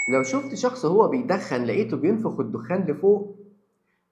لو شفت شخص هو بيدخن لقيته بينفخ الدخان لفوق،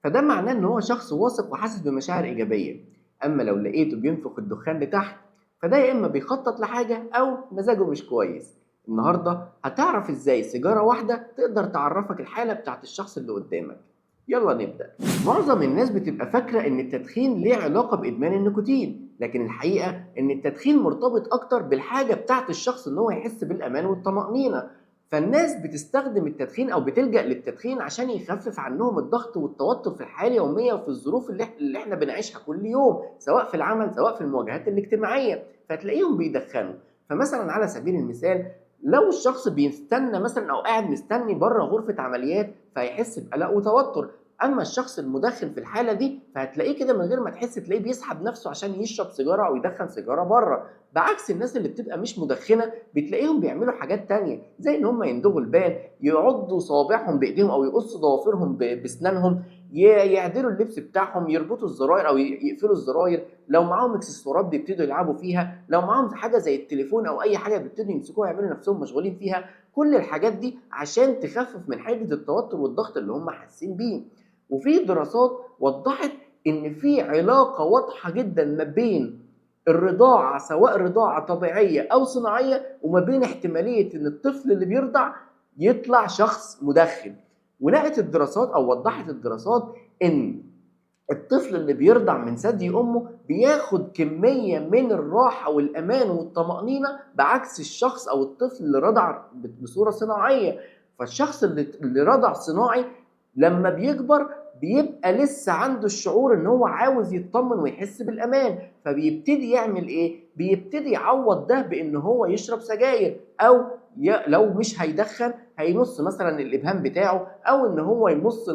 فده معناه ان هو شخص واثق وحاسس بمشاعر ايجابيه. اما لو لقيته بينفخ الدخان لتحت، فده يا اما بيخطط لحاجه او مزاجه مش كويس. النهارده هتعرف ازاي سيجاره واحده تقدر تعرفك الحاله بتاعت الشخص اللي قدامك. يلا نبدا. معظم الناس بتبقى فاكره ان التدخين ليه علاقه بادمان النيكوتين، لكن الحقيقه ان التدخين مرتبط اكتر بالحاجه بتاعت الشخص ان هو يحس بالامان والطمانينه. فالناس بتستخدم التدخين او بتلجأ للتدخين عشان يخفف عنهم الضغط والتوتر في الحياه اليوميه وفي الظروف اللي احنا بنعيشها كل يوم، سواء في العمل سواء في المواجهات الاجتماعيه، فتلاقيهم بيدخنوا. فمثلا على سبيل المثال، لو الشخص بيستنى مثلا او قاعد مستني بره غرفه عمليات فهيحس بقلق وتوتر. اما الشخص المدخن في الحاله دي فهتلاقيه كده من غير ما تحس تلاقيه بيسحب نفسه عشان يشرب سيجاره او يدخن سيجاره بره. بعكس الناس اللي بتبقى مش مدخنه بتلاقيهم بيعملوا حاجات تانية، زي ان هم يندغوا البان، يعضوا صوابعهم بايديهم او يقصوا ضوافرهم باسنانهم، يعدلوا اللبس بتاعهم، يربطوا الزراير او يقفلوا الزراير، لو معاهم اكسسوارات بيبتدوا يلعبوا فيها، لو معاهم حاجه زي التليفون او اي حاجه بيبتدوا يمسكوها يعملوا نفسهم مشغولين فيها. كل الحاجات دي عشان تخفف من حده التوتر والضغط اللي هم حاسين بيه. وفي دراسات وضحت ان في علاقه واضحه جدا ما بين الرضاعة، سواء رضاعة طبيعية أو صناعية، وما بين احتمالية إن الطفل اللي بيرضع يطلع شخص مدخن. ولقت الدراسات أو وضحت الدراسات إن الطفل اللي بيرضع من ثدي أمه بياخد كمية من الراحة والأمان والطمأنينة، بعكس الشخص أو الطفل اللي رضع بصورة صناعية. فالشخص اللي رضع صناعي لما بيكبر بيبقى لسه عنده الشعور ان هو عاوز يطمن ويحس بالامان، فبيبتدي يعمل ايه؟ بيبتدي يعوض ده بان هو يشرب سجاير، او لو مش هيدخن هيمص مثلا الابهام بتاعه، او ان هو يمص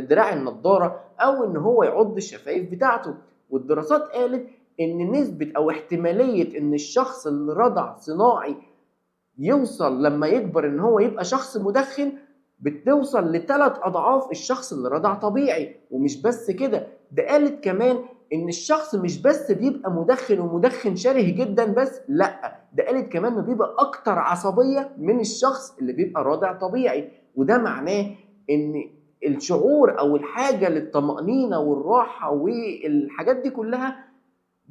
دراع النضاره، او ان هو يعض الشفايف بتاعته. والدراسات قالت ان نسبه او احتماليه ان الشخص اللي رضع صناعي يوصل لما يكبر ان هو يبقى شخص مدخن بتوصل ل3 اضعاف الشخص اللي رضع طبيعي. ومش بس كده، ده قالت كمان ان الشخص مش بس بيبقى مدخن ومدخن شره جدا بس، لا، ده قالت كمان انه بيبقى اكتر عصبية من الشخص اللي بيبقى راضع طبيعي. وده معناه ان الشعور او الحاجة للطمأنينة والراحة والحاجات دي كلها،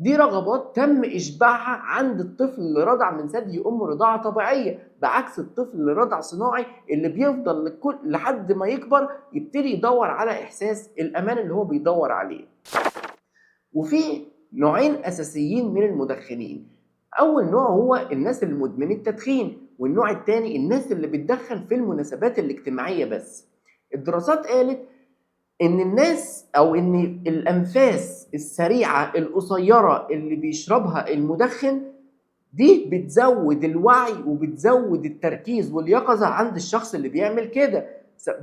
دي رغبات تم إشباعها عند الطفل اللي رضع من ثدي أمه رضاعة طبيعية، بعكس الطفل اللي رضع صناعي اللي بيفضل لحد ما يكبر يبتدي يدور على إحساس الأمان اللي هو بيدور عليه. وفي نوعين أساسيين من المدخنين. أول نوع هو الناس المدمنين التدخين، والنوع الثاني الناس اللي بتدخن في المناسبات الاجتماعية بس. الدراسات قالت ان الناس او ان الانفاس السريعه القصيره اللي بيشربها المدخن دي بتزود الوعي وبتزود التركيز واليقظه عند الشخص اللي بيعمل كده،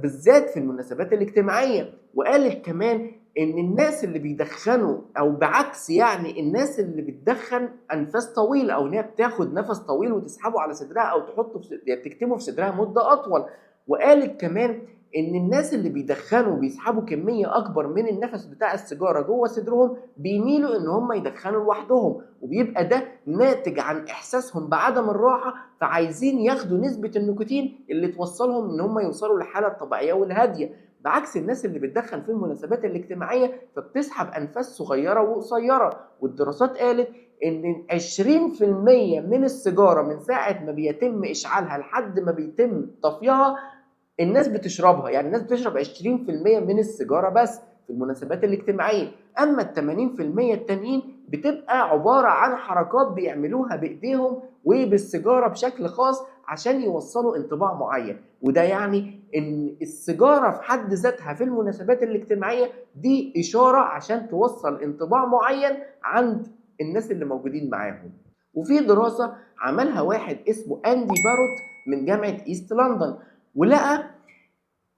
بالذات في المناسبات الاجتماعيه. وقالت كمان ان الناس اللي بيدخنوا او بعكس يعني الناس اللي بتدخن انفاس طويله، او ان هي بتاخد نفس طويل وتسحبه على صدرها او تحطه يعني تكتمه في صدرها مده اطول. وقالت كمان ان الناس اللي بيدخنوا بيسحبوا كميه اكبر من النفس بتاع السيجاره جوه صدرهم بيميلوا ان هم يدخنوا لوحدهم، وبيبقى ده ناتج عن احساسهم بعدم الراحه، فعايزين ياخدوا نسبه النيكوتين اللي توصلهم ان هم يوصلوا للحاله الطبيعيه والهاديه. بعكس الناس اللي بتدخن في المناسبات الاجتماعيه فبتسحب انفاس صغيره وقصيره. والدراسات قالت ان 20% من السيجاره من ساعه ما بيتم اشعالها لحد ما بيتم طفيها الناس بتشربها، يعني الناس بتشرب 20% من السيجاره بس في المناسبات الاجتماعيه. اما ال 80% التانيين بتبقى عباره عن حركات بيعملوها بايديهم وبالسيجاره بشكل خاص عشان يوصلوا انطباع معين. وده يعني ان السيجاره في حد ذاتها في المناسبات الاجتماعيه دي اشاره عشان توصل انطباع معين عند الناس اللي موجودين معاهم. وفي دراسه عملها واحد اسمه اندي باروت من جامعه ايست لندن، ولقى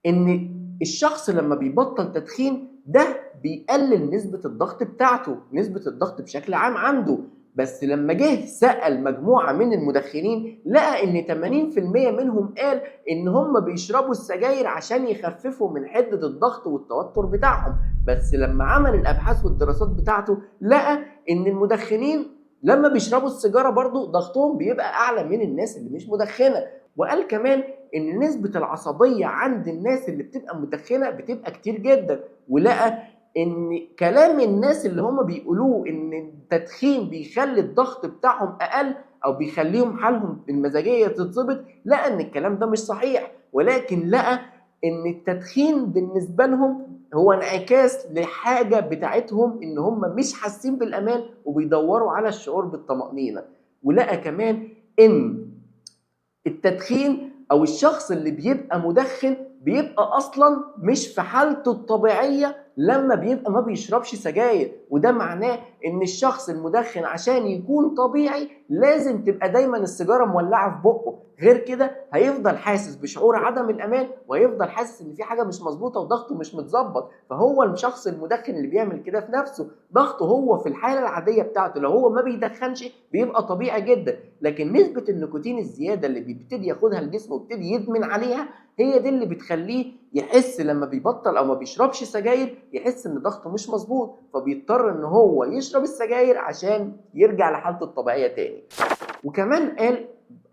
ان الشخص لما بيبطل تدخين ده بيقلل نسبة الضغط بتاعته، نسبة الضغط بشكل عام عنده. بس لما جه سأل مجموعة من المدخنين لقى ان 80% منهم قال ان هم بيشربوا السجاير عشان يخففوا من حدة الضغط والتوتر بتاعهم. بس لما عمل الابحاث والدراسات بتاعته لقى ان المدخنين لما بيشربوا السيجارة برضو ضغطهم بيبقى اعلى من الناس اللي مش مدخنة. وقال كمان ان نسبة العصبية عند الناس اللي بتبقى مدخنة بتبقى كتير جدا، ولقى ان كلام الناس اللي هم بيقولوه ان التدخين بيخلي الضغط بتاعهم اقل او بيخليهم حالهم المزاجية تتظبط، لقى ان الكلام ده مش صحيح، ولكن لقى ان التدخين بالنسبة لهم هو انعكاس لحاجة بتاعتهم ان هم مش حاسين بالامان وبيدوروا على الشعور بالطمأنينة. ولقى كمان ان التدخين او الشخص اللي بيبقى مدخن بيبقى اصلا مش في حالته الطبيعيه لما بيبقى ما بيشربش سجاير، وده معناه ان الشخص المدخن عشان يكون طبيعي لازم تبقى دايما السيجاره مولعه في بقه، غير كده هيفضل حاسس بشعور عدم الامان وهيفضل حاسس ان في حاجه مش مظبوطه وضغطه مش متظبط. فهو الشخص المدخن اللي بيعمل كده في نفسه ضغطه هو في الحاله العاديه بتاعته لو هو ما بيدخنش بيبقى طبيعي جدا، لكن نسبه النيكوتين الزياده اللي بيبتدي ياخدها الجسم ويبتدي يدمن عليها هي دي اللي بتخليه يحس لما بيبطل او ما بيشربش سجاير يحس ان ضغطه مش مظبوط، فبيضطر ان هو يشرب السجاير عشان يرجع لحالته الطبيعيه تاني. وكمان قال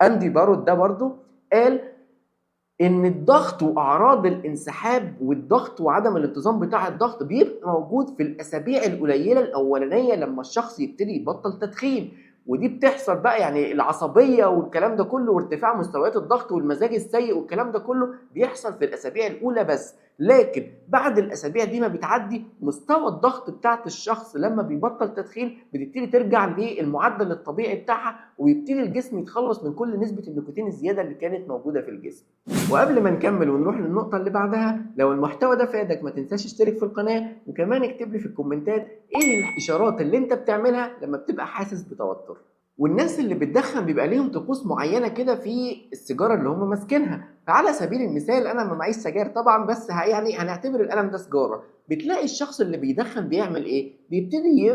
اندي بارود ده برضو قال ان الضغط واعراض الانسحاب والضغط وعدم الانتظام بتاع الضغط بيبقى موجود في الاسابيع القليله الاولانيه لما الشخص يبتدي يبطل تدخين، ودي بتحصل بقى يعني العصبيه والكلام ده كله وارتفاع مستويات الضغط والمزاج السيء والكلام ده كله بيحصل في الاسابيع الاولى بس، لكن بعد الاسابيع دي ما بتعدي مستوى الضغط بتاعت الشخص لما بيبطل تدخين بتبتدي ترجع للمعدل الطبيعي بتاعها ويبتدي الجسم يتخلص من كل نسبه النيكوتين الزياده اللي كانت موجوده في الجسم. وقبل ما نكمل ونروح للنقطة اللي بعدها، لو المحتوى ده فادك ما تنساش تشترك في القناة، وكمان اكتب لي في الكومنتات ايه الاشارات اللي انت بتعملها لما بتبقى حاسس بتوتر. والناس اللي بتدخن بيبقى ليهم طقوس معينة كده في السيجارة اللي هم ماسكينها، فعلى سبيل المثال انا ما معيش سجاير طبعا بس يعني هنعتبر القلم ده سيجارة، بتلاقي الشخص اللي بيدخن بيعمل ايه؟ بيبتدي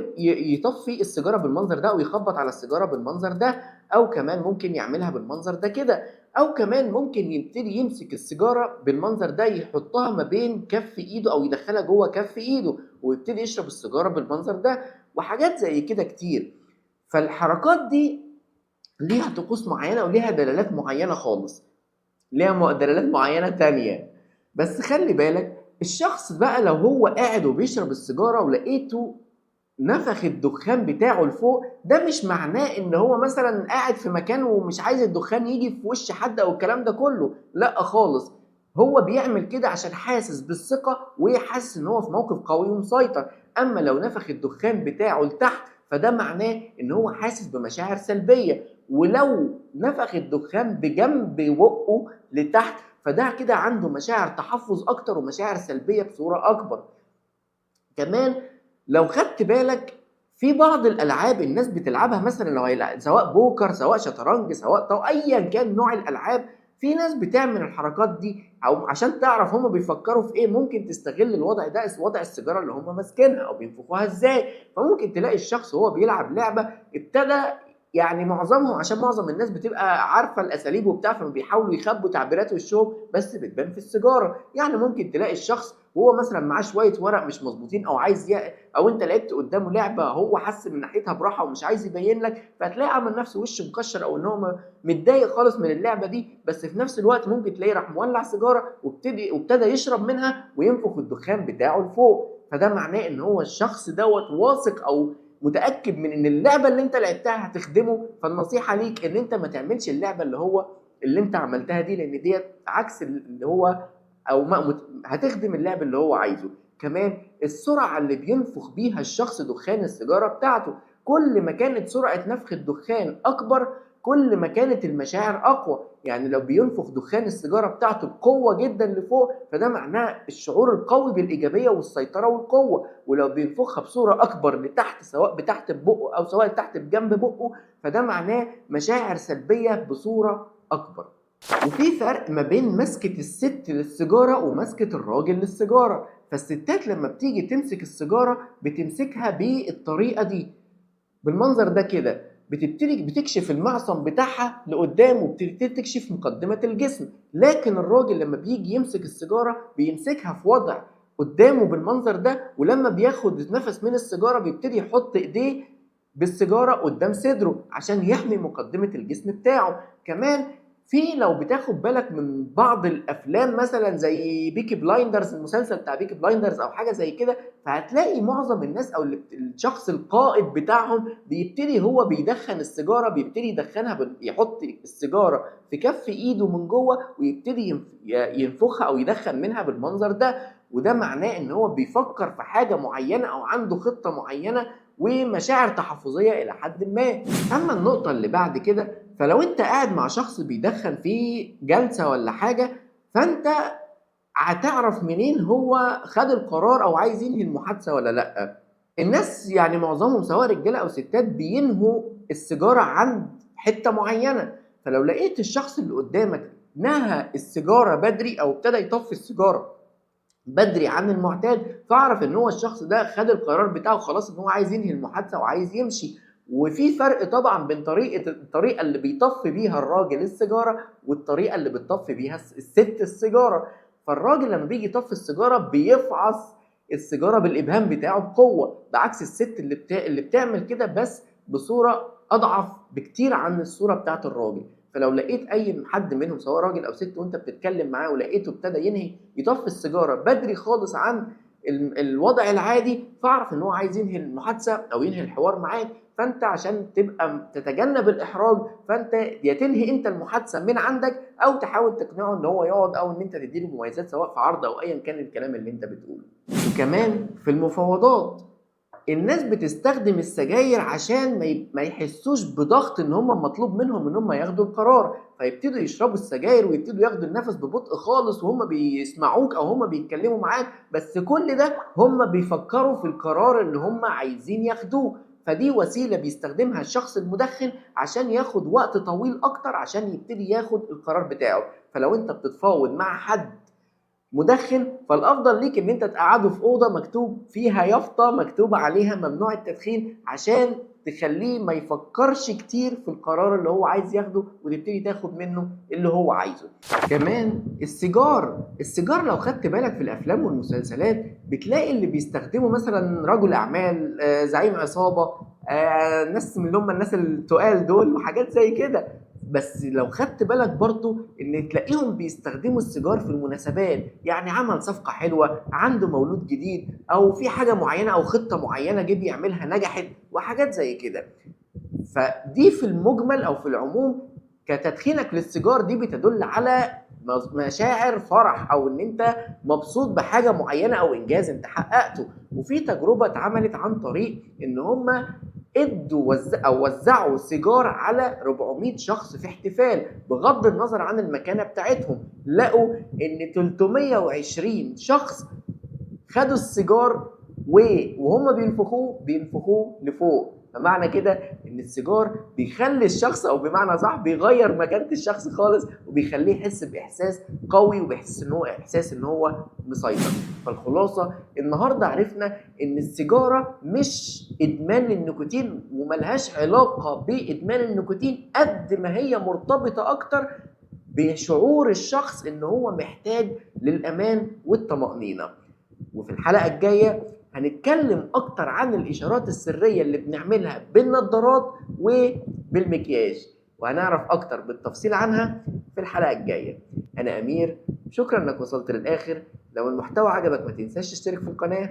يطفي السيجارة بالمنظر ده او يخبط على السيجارة بالمنظر ده، او كمان ممكن يعملها بالمنظر ده كده، او كمان ممكن يبتدي يمسك السيجاره بالمنظر ده يحطها ما بين كف ايده او يدخلها جوه كف ايده ويبتدي يشرب السيجاره بالمنظر ده، وحاجات زي كده كتير. فالحركات دي ليها طقوس معينه وليها دلالات معينه خالص، ليها دلالات معينه تانية. بس خلي بالك الشخص بقى لو هو قاعد وبيشرب السيجاره ولقيته نفخ الدخان بتاعه لفوق، ده مش معناه ان هو مثلا قاعد في مكانه ومش عايز الدخان يجي في وش حد او الكلام ده كله، لا خالص، هو بيعمل كده عشان حاسس بالثقة وحاسس ان هو في موقف قوي ومسيطر. اما لو نفخ الدخان بتاعه لتحت فده معناه ان هو حاسس بمشاعر سلبية، ولو نفخ الدخان بجنب بقه لتحت فده كده عنده مشاعر تحفظ اكتر ومشاعر سلبية بصورة اكبر. كمان لو خدت بالك في بعض الالعاب الناس بتلعبها مثلا لو سواء بوكر سواء شطرنج سواء طاوله ايا كان نوع الالعاب، في ناس بتعمل الحركات دي او عشان تعرف هم بيفكروا في ايه ممكن تستغل الوضع ده، وضع السيجاره اللي هم ماسكينها او بينفخوها ازاي. فممكن تلاقي الشخص وهو بيلعب لعبه ابتدى يعني معظمهم عشان معظم الناس بتبقى عارفه الاساليب وبتاع فبيحاولوا يخبوا تعبيرات وشهم بس بتبان في السيجاره. يعني ممكن تلاقي الشخص وهو مثلا معاه شويه ورق مش مظبوطين او عايز او انت لعبت قدامه لعبه هو حس من ناحيتها براحه ومش عايز يبين لك، فتلاقي عمل نفسه وشه مكشر او ان هو متضايق خالص من اللعبه دي، بس في نفس الوقت ممكن تلاقيه راح مولع سيجاره وابتدى يشرب منها وينفخ الدخان بتاعه لفوق. فده معناه ان هو الشخص دوت واثق او متاكد من ان اللعبه اللي انت لعبتها هتخدمه. فالنصيحه ليك ان انت ما تعملش اللعبه اللي انت عملتها دي، لان ديت عكس اللي هو او هتخدم اللعب اللي هو عايزه. كمان السرعه اللي بينفخ بيها الشخص دخان السيجاره بتاعته، كل ما كانت سرعه نفخ الدخان اكبر كل ما كانت المشاعر اقوى. يعني لو بينفخ دخان السيجاره بتاعته بقوه جدا لفوق فده معناه الشعور القوي بالايجابيه والسيطره والقوه، ولو بينفخها بصوره اكبر لتحت سواء بتحت بقه او سواء تحت بجنب بقه فده معناه مشاعر سلبيه بصوره اكبر. وفي فرق ما بين مسكة الست للسيجارة ومسكة الراجل للسيجارة. فالستات لما بتيجي تمسك السيجارة بتمسكها بالطريقة دي بالمنظر ده كده، بتبتدي بتكشف المعصم بتاعها لقدام وبتبتدي تكشف مقدمة الجسم، لكن الراجل لما بيجي يمسك السيجارة بيمسكها في وضع قدامه بالمنظر ده، ولما بياخد نفس من السيجارة بيبتدي يحط ايديه بالسيجارة قدام صدره عشان يحمي مقدمة الجسم بتاعه. كمان في لو بتاخد بالك من بعض الافلام مثلا زي بيكي بلايندرز، المسلسل بتاع بيكي بلايندرز او حاجه زي كده، فهتلاقي معظم الناس او الشخص القائد بتاعهم بيبتدي هو بيدخن السيجاره، بيبتدي يدخنها يحط السيجاره في كف ايده من جوه ويبتدي ينفخها او يدخن منها بالمنظر ده. وده معناه ان هو بيفكر في حاجه معينه او عنده خطه معينه ومشاعر تحفظيه الى حد ما. اما النقطه اللي بعد كده، فلو انت قاعد مع شخص بيدخن في جلسه ولا حاجه، فانت هتعرف منين هو خد القرار او عايز ينهي المحادثه ولا لا. الناس يعني معظمهم سواء رجاله او ستات بينهوا السيجاره عند حته معينه. فلو لقيت الشخص اللي قدامك نهى السيجاره بدري او ابتدى يطفي السيجاره بدري عن المعتاد، فاعرف ان هو الشخص ده خد القرار بتاعه خلاص ان هو عايز ينهي المحادثه وعايز يمشي. وفي فرق طبعا بين الطريقه اللي بيطفي بيها الراجل السيجاره والطريقه اللي بتطفي بيها الست السيجاره. فالراجل لما بيجي يطفي السيجاره بيفعص السيجاره بالابهام بتاعه بقوه، بعكس الست اللي بتعمل كده بس بصوره اضعف بكتير عن الصوره بتاعت الراجل. فلو لقيت اي حد منهم سواء راجل او ست وانت بتتكلم معاه ولقيته ابتدى يطفي السيجاره بدري خالص عن الوضع العادي، فاعرف ان هو عايز ينهي المحادثه او ينهي الحوار معاك. فانت عشان تبقى تتجنب الاحراج، فانت يا تنهي انت المحادثه من عندك او تحاول تقنعه ان هو يقعد او ان انت تديله مميزات سواء في عرض او ايا كان الكلام اللي انت بتقوله. وكمان في المفاوضات الناس بتستخدم السجاير عشان ما يحسوش بضغط ان هم مطلوب منهم ان هم ياخدوا القرار، فيبتدوا يشربوا السجاير ويبتدوا ياخدوا النفس ببطء خالص وهم بيسمعوك او هم بيتكلموا معاك، بس كل ده هم بيفكروا في القرار اللي هم عايزين ياخدوه. فدي وسيلة بيستخدمها الشخص المدخن عشان ياخد وقت طويل اكتر عشان يبتدي ياخد القرار بتاعه. فلو انت بتتفاوض مع حد مدخن، فالافضل ليك ان انت تقعده في اوضه مكتوب فيها يافطه مكتوب عليها ممنوع التدخين، عشان تخليه ما يفكرش كتير في القرار اللي هو عايز ياخده وتبتدي تاخد منه اللي هو عايزه. كمان السيجار لو خدت بالك في الافلام والمسلسلات بتلاقي اللي بيستخدمه مثلا رجل اعمال، زعيم عصابه، ناس من اللي هم الناس التقال دول وحاجات زي كده. بس لو خدت بالك برضو ان تلاقيهم بيستخدموا السيجار في المناسبات، يعني عمل صفقة حلوة، عنده مولود جديد، او في حاجة معينة او خطة معينة جه بيعملها نجحت وحاجات زي كده. فدي في المجمل او في العموم كتدخينك للسيجار دي بتدل على مشاعر فرح او ان انت مبسوط بحاجة معينة او انجاز انت حققته. وفي تجربة اتعملت عن طريق ان هم ادوا او وزعوا سيجار على 400 شخص في احتفال، بغض النظر عن المكانه بتاعتهم لقوا ان 320 شخص خدوا السيجار وهم بينفخوه لفوق. فمعنى كده ان السيجار بيخلي الشخص او بمعنى صح بيغير مكانة الشخص خالص وبيخليه يحس باحساس قوي وبيحس ان هو احساس ان هو مسيطر. فالخلاصة النهاردة عرفنا ان السيجارة مش ادمان للنيكوتين وملهاش علاقة بادمان النيكوتين قد ما هي مرتبطة اكتر بشعور الشخص ان هو محتاج للامان والطمأنينة. وفي الحلقة الجاية هنتكلم أكتر عن الإشارات السرية اللي بنعملها بالنظارات وبالمكياج، وهنعرف أكتر بالتفصيل عنها في الحلقة الجاية. أنا أمير، شكرا إنك وصلت للآخر. لو المحتوى عجبك ما تنساش تشترك في القناة